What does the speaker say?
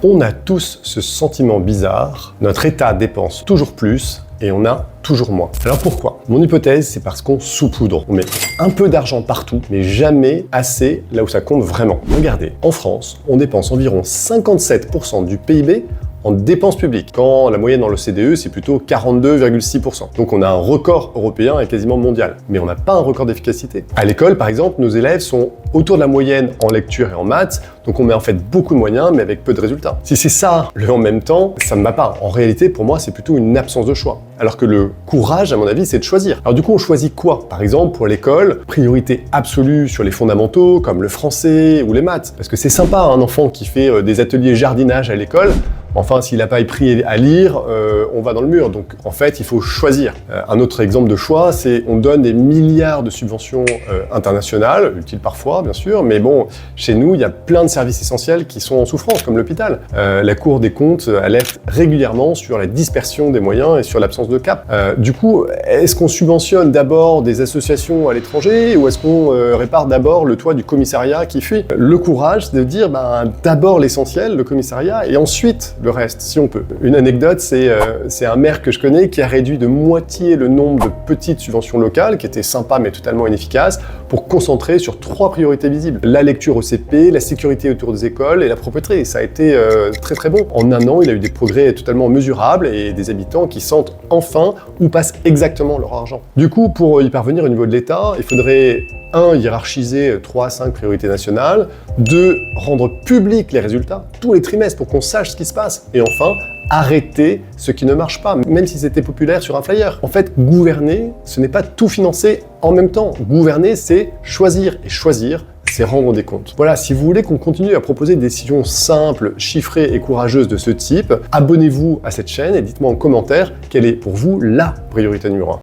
On a tous ce sentiment bizarre, notre État dépense toujours plus et on a toujours moins. Alors pourquoi? Mon hypothèse, c'est parce qu'on saupoudre. On met un peu d'argent partout, mais jamais assez là où ça compte vraiment. Regardez, en France, on dépense environ 57% du PIB en dépenses publiques, quand la moyenne dans l'OCDE, c'est plutôt 42,6%. Donc on a un record européen et quasiment mondial, mais on n'a pas un record d'efficacité. À l'école, par exemple, nos élèves sont autour de la moyenne en lecture et en maths, donc on met en fait beaucoup de moyens, mais avec peu de résultats. Si c'est ça, le en même temps, ça ne va pas. En réalité, pour moi, c'est plutôt une absence de choix. Alors que le courage, à mon avis, c'est de choisir. Alors du coup, on choisit quoi? Par exemple, pour l'école, priorité absolue sur les fondamentaux, comme le français ou les maths. Parce que c'est sympa, un enfant qui fait des ateliers jardinage à l'école, enfin, s'il n'a pas appris à lire, on va dans le mur. Donc, en fait, il faut choisir. Un autre exemple de choix, c'est on donne des milliards de subventions internationales, utiles parfois, bien sûr, mais bon, chez nous, il y a plein de services essentiels qui sont en souffrance, comme l'hôpital. La Cour des comptes alerte régulièrement sur la dispersion des moyens et sur l'absence de cap. Du coup, est-ce qu'on subventionne d'abord des associations à l'étranger ou est-ce qu'on répare d'abord le toit du commissariat qui fuit? Le courage de dire d'abord l'essentiel, le commissariat, et ensuite le reste, si on peut. Une anecdote, c'est un maire que je connais qui a réduit de moitié le nombre de petites subventions locales, qui étaient sympas mais totalement inefficaces, pour concentrer sur 3 priorités visibles. La lecture au CP, la sécurité autour des écoles et la propreté. Ça a été très très bon. En un an, il a eu des progrès totalement mesurables et des habitants qui sentent enfin où passe exactement leur argent. Du coup, pour y parvenir au niveau de l'État, il faudrait 1. Hiérarchiser 3 à 5 priorités nationales. 2. Rendre publics les résultats tous les trimestres pour qu'on sache ce qui se passe. Et enfin, arrêter ce qui ne marche pas, même si c'était populaire sur un flyer. En fait, gouverner, ce n'est pas tout financer en même temps. Gouverner, c'est choisir. Et choisir, c'est rendre des comptes. Voilà, si vous voulez qu'on continue à proposer des décisions simples, chiffrées et courageuses de ce type, abonnez-vous à cette chaîne et dites-moi en commentaire quelle est pour vous la priorité numéro 1.